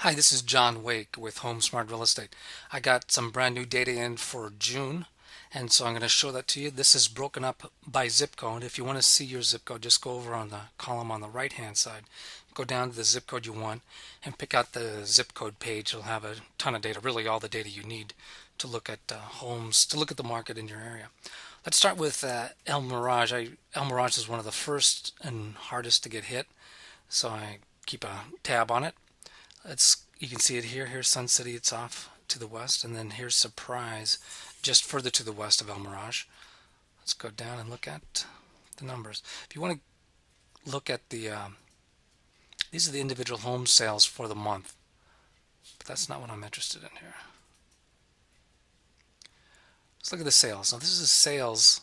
Hi, this is John Wake with Home Smart Real Estate. I got some brand new data in for June, and so I'm going to show that to you. This is broken up by zip code. If you want to see your zip code, just go over on the column on the right hand side, go down to the zip code you want, and pick out the zip code page. It'll have a ton of data, really all the data you need to look at homes, to look at the market in your area. Let's start with El Mirage. El Mirage is one of the first and hardest to get hit, so I keep a tab on it. You can see it here. Here's Sun City. It's off to the west, and then here's Surprise, just further to the west of El Mirage. Let's go down and look at the numbers. If you want to look at these are the individual home sales for the month, but that's not what I'm interested in here. Let's look at the sales. Now this is sales,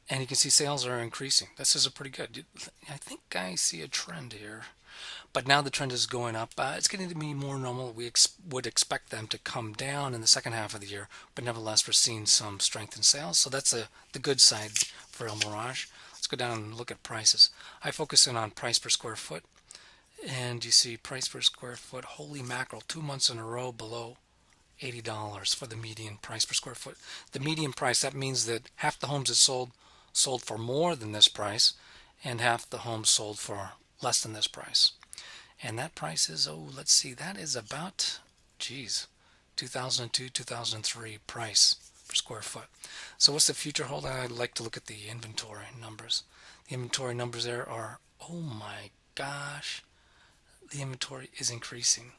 and you can see sales are increasing. This is a pretty good. I think I see a trend here. But now the trend is going up. It's getting to be more normal. We would expect them to come down in the second half of the year, but nevertheless, we're seeing some strength in sales. So that's the good side for El Mirage. Let's go down and look at prices. I focus in on price per square foot, and you see price per square foot. Holy mackerel! 2 months in a row below $80 for the median price per square foot. The median price, that means that half the homes that sold for more than this price, and half the homes sold for less than this price. And that price is, let's see, that is about, geez, 2002, 2003 price per square foot. So what's the future hold? I'd like to look at the inventory numbers. The inventory numbers there are, oh my gosh, the inventory is increasing.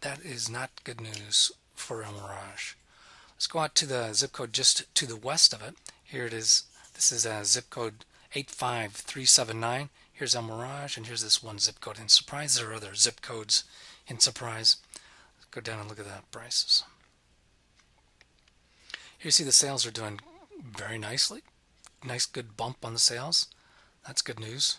That is not good news for El Mirage. Let's go out to the zip code just to the west of it. Here it is. This is a zip code 85379. Here's El Mirage, and here's this one zip code in Surprise. There are other zip codes in Surprise. Let's go down and look at the prices. Here you see the sales are doing very nicely. Nice good bump on the sales. That's good news.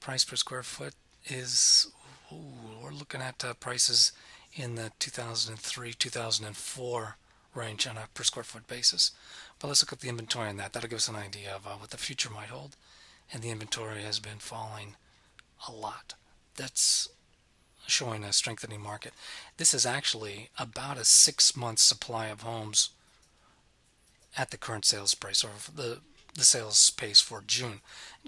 Price per square foot is, we're looking at prices in the 2003, 2004 range on a per square foot basis. But let's look at the inventory on that. That'll give us an idea of what the future might hold. And the inventory has been falling a lot. That's showing a strengthening market. This is actually about a 6 month supply of homes at the current sales price, or the sales pace for June.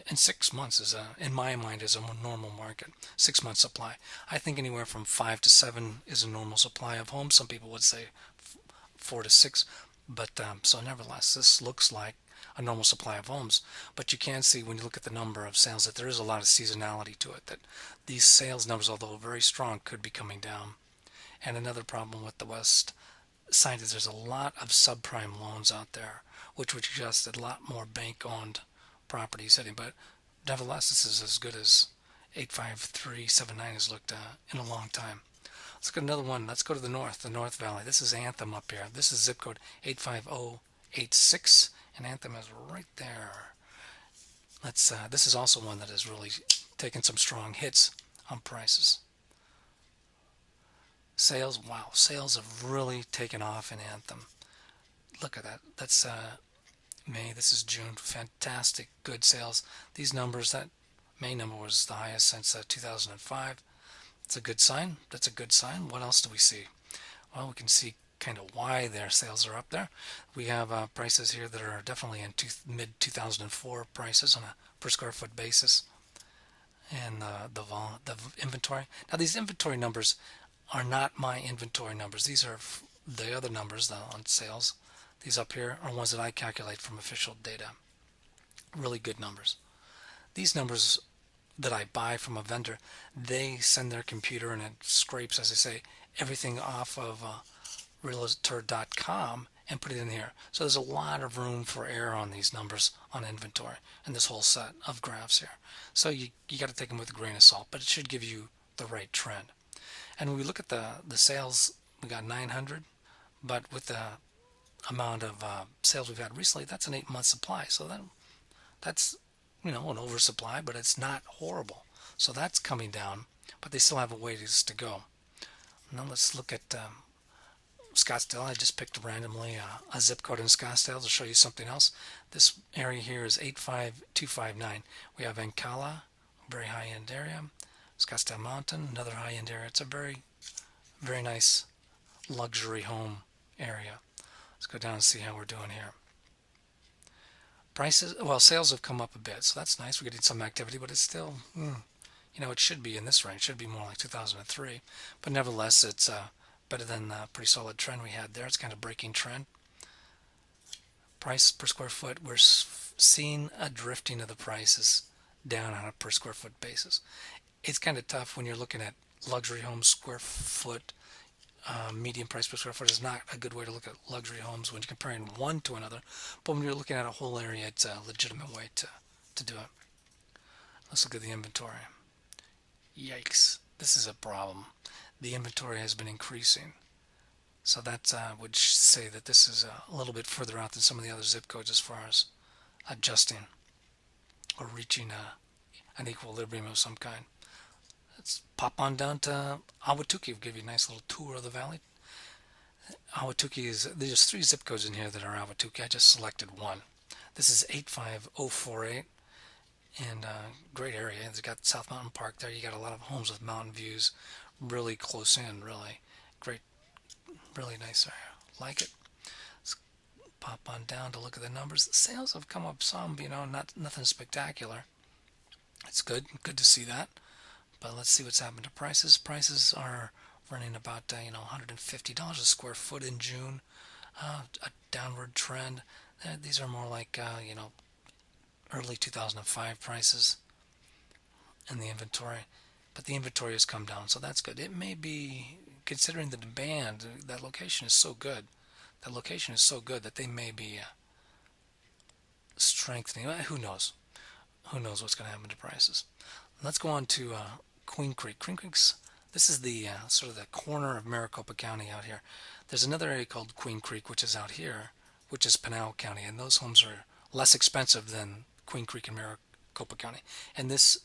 And 6 months is, in my mind, is a normal market. 6 month supply. I think anywhere from 5 to 7 is a normal supply of homes. Some people would say 4 to 6, but so nevertheless, this looks like a normal supply of homes. But you can see when you look at the number of sales that there is a lot of seasonality to it, that these sales numbers, although very strong, could be coming down. And another problem with the west side is there's a lot of subprime loans out there, which would suggest a lot more bank-owned properties hitting. But nevertheless, this is as good as 85379 has looked in a long time. Let's look at another one. Let's go to the North Valley. This is Anthem up here. This is zip code 85086, and Anthem is right there. This is also one that has really taken some strong hits on prices. Sales, wow, sales have really taken off in Anthem. Look at that. That's May. This is June. Fantastic, good sales. These numbers, that May number was the highest since 2005. It's a good sign. That's a good sign. What else do we see? Well, we can see kind of why their sales are up there. We have prices here that are definitely in mid 2004 prices on a per square foot basis, and the inventory. Now these inventory numbers are not my inventory numbers. These are the other numbers on sales. These up here are ones that I calculate from official data. Really good numbers. These numbers that I buy from a vendor, they send their computer and it scrapes, as I say, everything off of realtor.com and put it in here. So there's a lot of room for error on these numbers on inventory and this whole set of graphs here. So you got to take them with a grain of salt, but it should give you the right trend. And when we look at the sales, we got 900, but with the amount of sales we've had recently, that's an 8 month supply. So that's an oversupply, but it's not horrible. So that's coming down, but they still have a ways to go. Now let's look at Scottsdale. I just picked randomly a zip code in Scottsdale to show you something else. This area here is 85259. We have Ancala, very high-end area. Scottsdale Mountain, another high-end area. It's a very, very nice luxury home area. Let's go down and see how we're doing here. Prices, well, sales have come up a bit, so that's nice. We're getting some activity, but it's still, it should be in this range. It should be more like 2003. But nevertheless, it's better than the pretty solid trend we had there. It's kind of breaking trend. Price per square foot, we're seeing a drifting of the prices down on a per square foot basis. It's kind of tough when you're looking at luxury homes square foot. Median price per square foot is not a good way to look at luxury homes when you're comparing one to another. But when you're looking at a whole area, it's a legitimate way to do it. Let's look at the inventory. Yikes, this is a problem. The inventory has been increasing. So that would say that this is a little bit further out than some of the other zip codes as far as adjusting or reaching an equilibrium of some kind. Let's pop on down to Ahwatukee. We'll give you a nice little tour of the valley. There's 3 zip codes in here that are Ahwatukee. I just selected one. This is 85048, and great area. It's got South Mountain Park there. You got a lot of homes with mountain views, really close in, really great, really nice area. Like it. Let's pop on down to look at the numbers. The sales have come up some, nothing spectacular. It's good to see that. But let's see what's happened to prices. Prices are running about $150 a square foot in June. A downward trend. These are more like early 2005 prices in the inventory. But the inventory has come down, so that's good. It may be, considering the demand, that location is so good. That location is so good that they may be strengthening. Who knows? Who knows what's going to happen to prices? Let's go on to Queen Creek. This is the sort of the corner of Maricopa County out here. There's another area called Queen Creek, which is out here, which is Pinal County, and those homes are less expensive than Queen Creek and Maricopa County. And this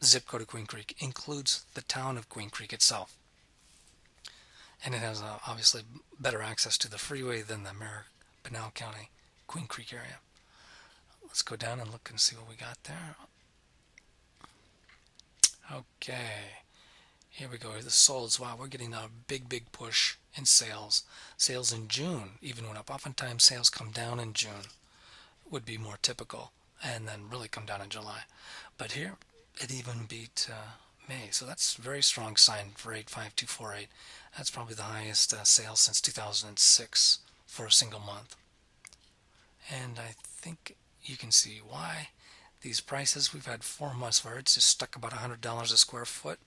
zip code of Queen Creek includes the town of Queen Creek itself. And it has obviously better access to the freeway than the Pinal County, Queen Creek area. Let's go down and look and see what we got there. Okay, here we go. The solds. Wow, we're getting a big push in sales. Sales in June even went up. Oftentimes sales come down in June, would be more typical, and then really come down in July. But here, it even beat May. So that's a very strong sign for 85248. That's probably the highest sales since 2006 for a single month. And I think you can see why. These prices, we've had 4 months where it's just stuck about $100 a square foot.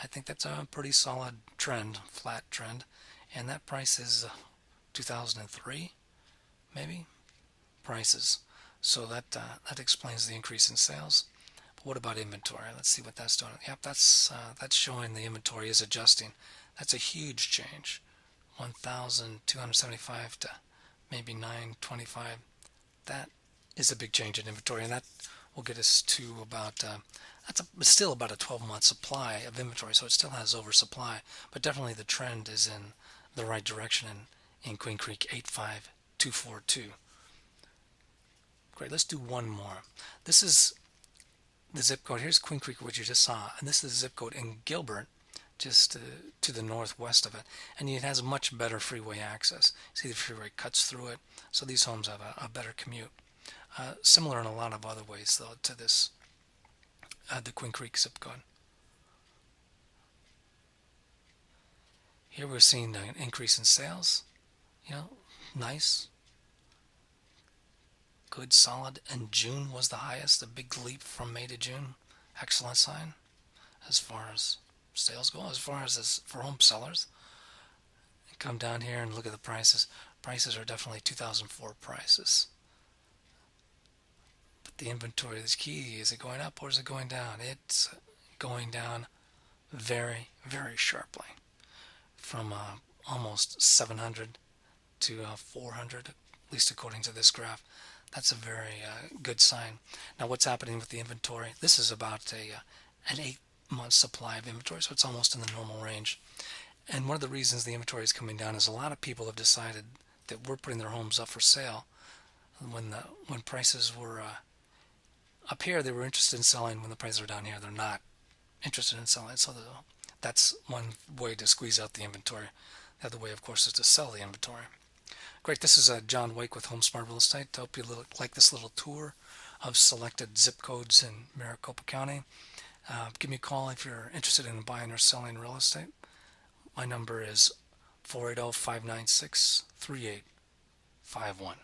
I think that's a pretty solid trend, flat trend. And that price is 2003, maybe, prices. So that explains the increase in sales. But what about inventory? Let's see what that's doing. Yep, that's showing the inventory is adjusting. That's a huge change. 1,275 to maybe 925. That is a big change in inventory, and that will get us to about still about a 12-month supply of inventory, so it still has oversupply, but definitely the trend is in the right direction in Queen Creek 85242. Great, let's do one more. This is the zip code. Here's Queen Creek, which you just saw, and this is the zip code in Gilbert, just to the northwest of it, and it has much better freeway access. See, the freeway cuts through it, so these homes have a better commute. Similar in a lot of other ways, though, to this, the Queen Creek zip code. Here we're seeing an increase in sales. Nice, good, solid. And June was the highest, a big leap from May to June. Excellent sign as far as sales go, as far as for home sellers. Come down here and look at the prices. Prices are definitely 2004 prices. The inventory is key. Is it going up or is it going down? It's going down very, very sharply from almost 700 to 400, at least according to this graph. That's a very good sign. Now, what's happening with the inventory? This is about an 8-month supply of inventory, so it's almost in the normal range. And one of the reasons the inventory is coming down is a lot of people have decided that we're putting their homes up for sale. When prices were up here, they were interested in selling. When the prices are down here, they're not interested in selling. So that's one way to squeeze out the inventory. The other way, of course, is to sell the inventory. Great. This is John Wake with HomeSmart Real Estate. I hope you like this little tour of selected zip codes in Maricopa County. Give me a call if you're interested in buying or selling real estate. My number is 480-596-3851.